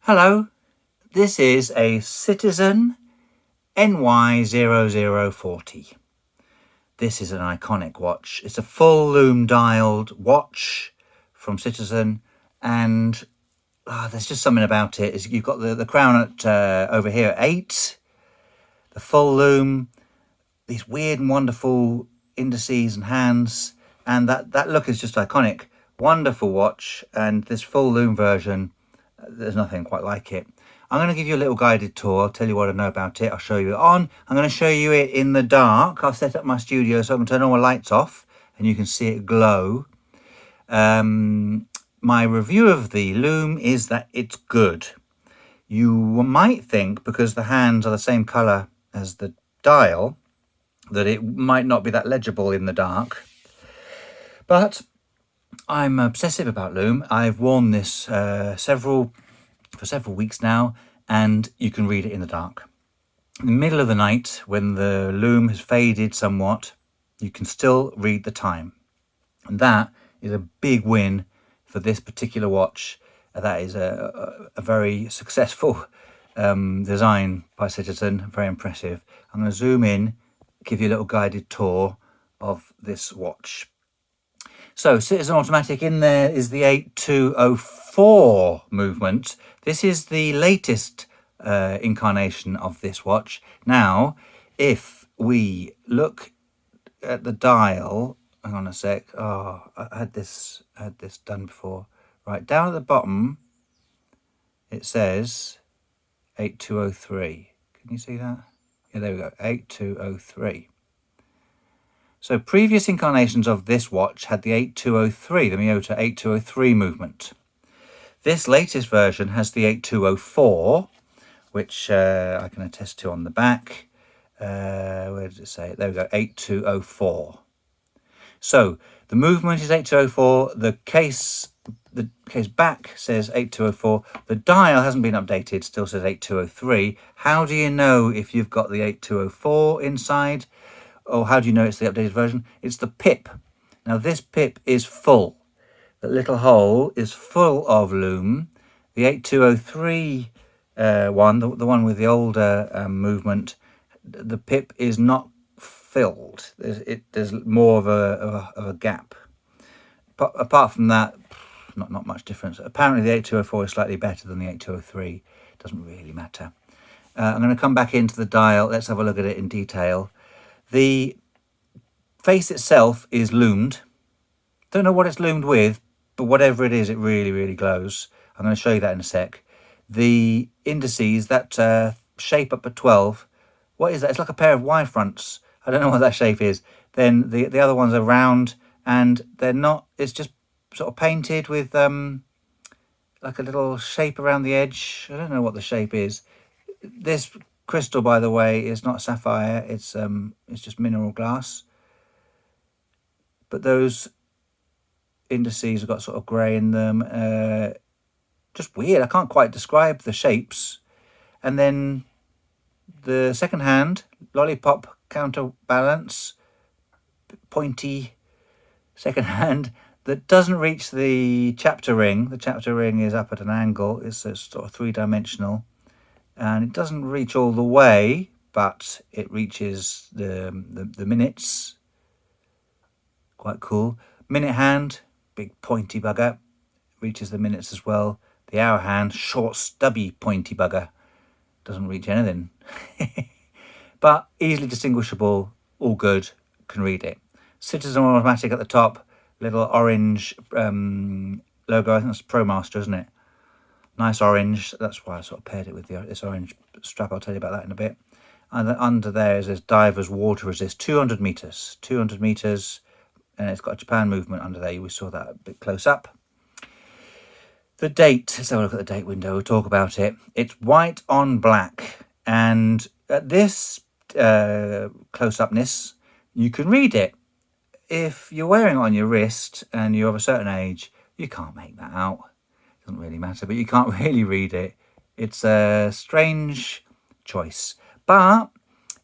Hello, this is a Citizen NY0040. This is an iconic watch. It's a full lume dialed watch from Citizen, and there's just something about it. You've got the crown at over here at 8, the full lume, these weird and wonderful indices and hands, and that look is just iconic. Wonderful watch, and this full lume version, there's nothing quite like it. I'm going to give you a little guided tour. I'll tell you what I know about it. I'll show you it on. I'm going to show you it in the dark. I've set up my studio so I can turn all my lights off and you can see it glow. My review of the lume is that it's good. You might think, because the hands are the same colour as the dial, that it might not be that legible in the dark. But I'm obsessive about lume. I've worn this for several weeks now, and you can read it in the dark. In the middle of the night, when the lume has faded somewhat, you can still read the time. And that is a big win for this particular watch. That is a very successful design by Citizen, very impressive. I'm going to zoom in, give you a little guided tour of this watch. So Citizen Automatic, in there is the 8204 movement. This is the latest incarnation of this watch. Now, if we look at the dial, hang on a sec. Oh, I had this done before. Right, down at the bottom, it says 8203. Can you see that? Yeah, there we go, 8203. So previous incarnations of this watch had the 8203, the Miyota 8203 movement. This latest version has the 8204, which I can attest to on the back. Where does it say? There we go, 8204. So the movement is 8204. The case back says 8204. The dial hasn't been updated, still says 8203. How do you know if you've got the 8204 inside? Or how do you know it's the updated version? It's the pip. Now this pip is full. The little hole is full of lume. The 8203 one, the one with the older movement, the pip is not filled. There's more of a gap. But apart from that, not much difference. Apparently the 8204 is slightly better than the 8203. Doesn't really matter. I'm going to come back into the dial. Let's have a look at it in detail. The face itself is lumed. Don't know what it's lumed with, but whatever it is, it really, really glows. I'm going to show you that in a sec. The indices, that shape up at 12, what is that? It's like a pair of Y fronts. I don't know what that shape is. Then the other ones are round, and they're not, it's just sort of painted with like a little shape around the edge. I don't know what the shape is. This crystal, by the way, is not sapphire. It's just mineral glass. But those indices have got sort of grey in them. Just weird. I can't quite describe the shapes. And then the second hand, lollipop counterbalance, pointy second hand that doesn't reach the chapter ring. The chapter ring is up at an angle. It's sort of three-dimensional. And it doesn't reach all the way, but it reaches the minutes. Quite cool. Minute hand, big pointy bugger, reaches the minutes as well. The hour hand, short, stubby, pointy bugger, doesn't reach anything. But easily distinguishable, all good, can read it. Citizen Automatic at the top, little orange logo. I think that's Promaster, isn't it? Nice orange. That's why I sort of paired it with this orange strap. I'll tell you about that in a bit. And under there is this Diver's water resist, 200 meters. 200 meters, and it's got a Japan movement under there. We saw that a bit close up. The date, let's have a look at the date window. We'll talk about it. It's white on black. And at this close-upness, you can read it. If you're wearing it on your wrist and you're of a certain age, you can't make that out. It doesn't really matter, but you can't really read it. It's a strange choice. But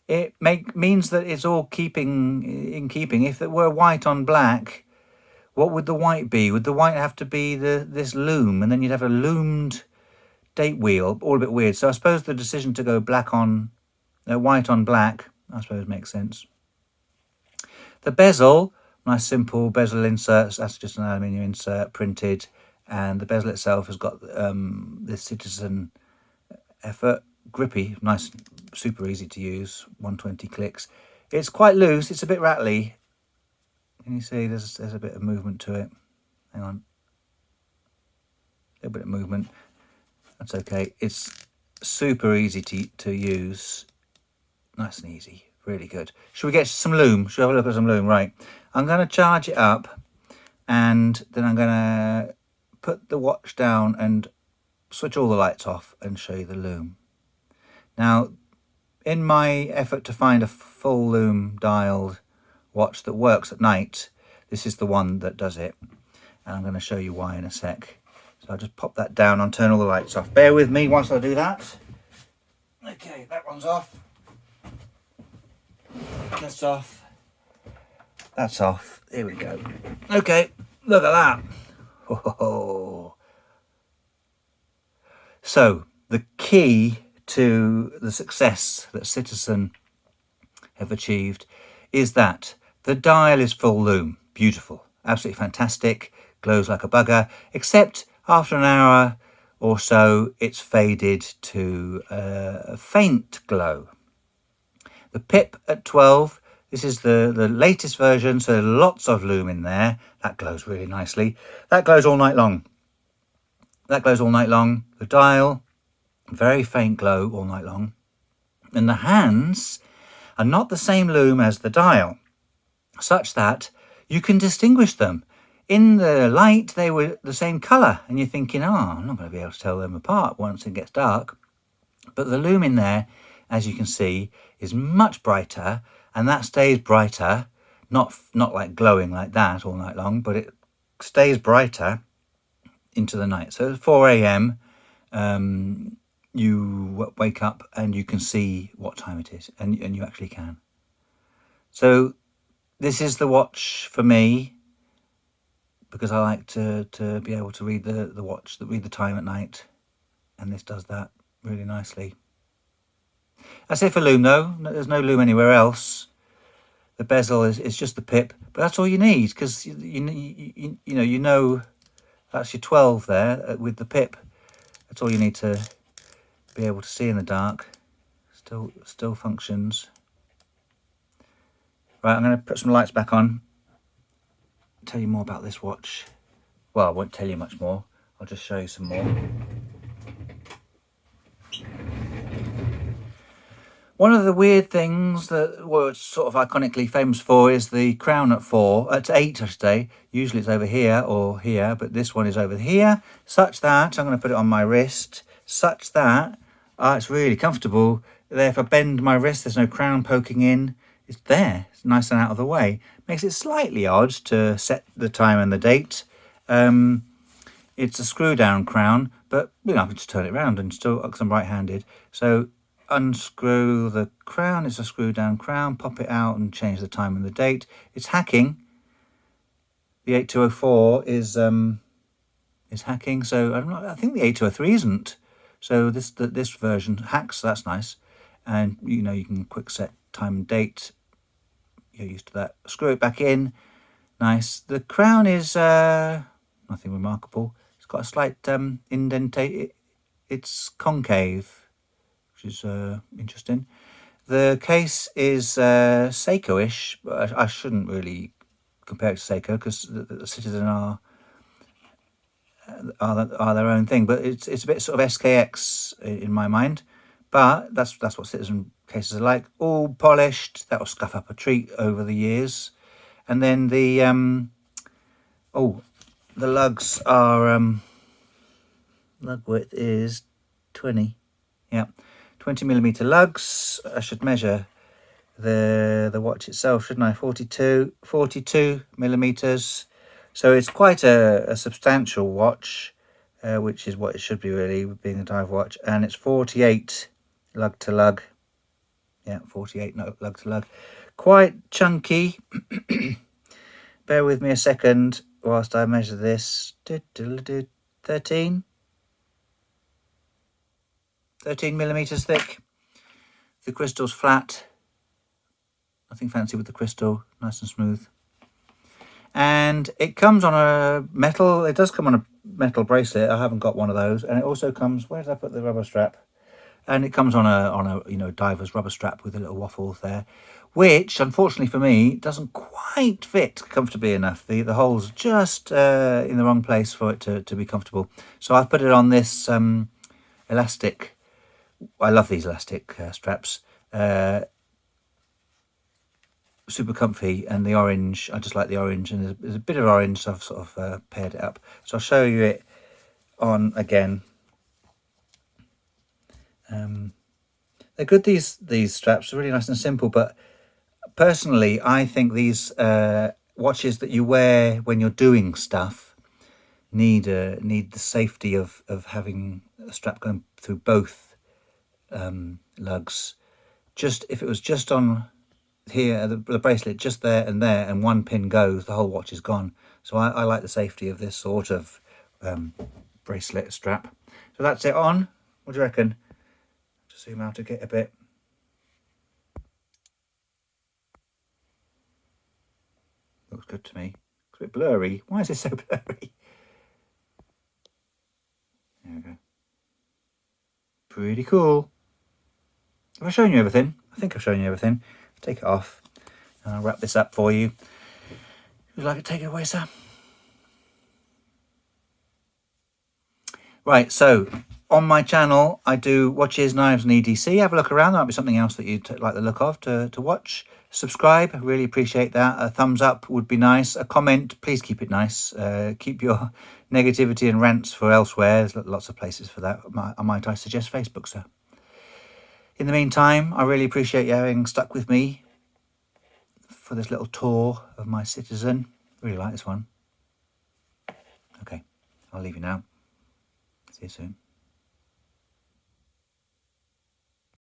it means that it's all in keeping. If it were white on black, what would the white be? Would the white have to be this lume, and then you'd have a lumed date wheel, all a bit weird. So I suppose the decision to go white on black, I suppose makes sense. The bezel, nice simple bezel inserts. That's just an aluminium insert printed, and the bezel itself has got this Citizen effort, grippy, nice, super easy to use, 120 clicks. It's quite loose, it's a bit rattly. Can you see there's a bit of movement to it? Hang on, a little bit of movement. That's okay. It's super easy to use, nice and easy, really good. Should we get some lume? Should we have a look at some lume? Right, I'm going to charge it up, and then I'm going to put the watch down and switch all the lights off and show you the lume. Now, in my effort to find a full lume dialed watch that works at night, this is the one that does it, and I'm going to show you why in a sec. So I'll just pop that down and turn all the lights off. Bear with me whilst I do that. Okay, that one's off. That's off. That's off. Here we go. Okay, look at that. Oh. So the key to the success that Citizen have achieved is that the dial is full lume. Beautiful, absolutely fantastic, glows like a bugger, except after an hour or so it's faded to a faint glow. The pip at 12, this is the latest version, so lots of lume in there. That glows really nicely. That glows all night long. That glows all night long. The dial, very faint glow all night long. And the hands are not the same lume as the dial, such that you can distinguish them. In the light, they were the same colour, and you're thinking, oh, I'm not going to be able to tell them apart once it gets dark. But the lume in there, as you can see, is much brighter, and that stays brighter, not like glowing like that all night long, but it stays brighter into the night. So at 4 a.m. You wake up and you can see what time it is, and you actually can. So this is the watch for me, because I like to be able to read the watch, read the time at night, and this does that really nicely. That's it for lume though. There's no lume anywhere else. The bezel is just the pip, but that's all you need, because you know that's your 12 there with the pip. That's all you need to be able to see in the dark. Still functions. Right, I'm going to put some lights back on. Tell you more about this watch. Well, I won't tell you much more. I'll just show you some more. One of the weird things that it's sort of iconically famous for is the crown at 8, I should say. Usually it's over here or here, but this one is over here, such that, I'm going to put it on my wrist, such that it's really comfortable. There, if I bend my wrist, there's no crown poking in. It's there. It's nice and out of the way. Makes it slightly odd to set the time and the date. It's a screw down crown, but I can just turn it around and still, because I'm right-handed. So unscrew the crown. It's a screw down crown. Pop it out and change the time and the date. It's hacking. The 8204 is hacking. So I think the 8203 isn't. So this version hacks. So that's nice. And you can quick set time and date. You're used to that. Screw it back in. Nice. The crown is nothing remarkable. It's got a slight indentation. It's concave, which is interesting. The case is Seiko-ish, but I shouldn't really compare it to Seiko, because the Citizen are their own thing. But it's a bit sort of SKX in my mind. But that's what Citizen cases are like. All polished. That will scuff up a treat over the years. And then the lugs are lug width is 20. Yeah, 20mm lugs. I should measure the watch itself, shouldn't I? 42mm. So it's quite a substantial watch, which is what it should be really, being a dive watch. And it's 48 lug to lug. Yeah, 48 lug to lug. Quite chunky. Bear with me a second whilst I measure this. 13. 13 millimeters thick. The crystal's flat. Nothing fancy with the crystal, nice and smooth. And it comes on a metal, it does come on a metal bracelet. I haven't got one of those. And it also comes, where did I put the rubber strap? And it comes on a you know, diver's rubber strap with a little waffle there, which unfortunately for me doesn't quite fit comfortably enough. The hole's just in the wrong place for it to be comfortable. So I've put it on this elastic. I love these elastic straps. Super comfy, and the orange, I just like the orange, and there's a bit of orange, so I've sort of paired it up. So I'll show you it on again. They're good, these straps are really nice and simple, but personally I think these watches that you wear when you're doing stuff need the safety of having a strap going through both lugs. Just if it was just on here, the bracelet just there, and one pin goes, the whole watch is gone. So I like the safety of this sort of bracelet strap. So that's it on. What do you reckon? Just zoom out to get a bit. Looks good to me. It's a bit blurry. Why is it so blurry? There we go. Pretty cool. Have I shown you everything? I think I've shown you everything. Take it off and I'll wrap this up for you. Would you like to take it away, sir? Right, so on my channel I do watches, knives and EDC. Have a look around. There might be something else that you'd like the look of to watch. Subscribe, I really appreciate that. A thumbs up would be nice. A comment, please keep it nice. Keep your negativity and rants for elsewhere. There's lots of places for that. Might I suggest Facebook, sir? In the meantime, I really appreciate you having stuck with me for this little tour of my Citizen. Really like this one. Okay, I'll leave you now. See you soon.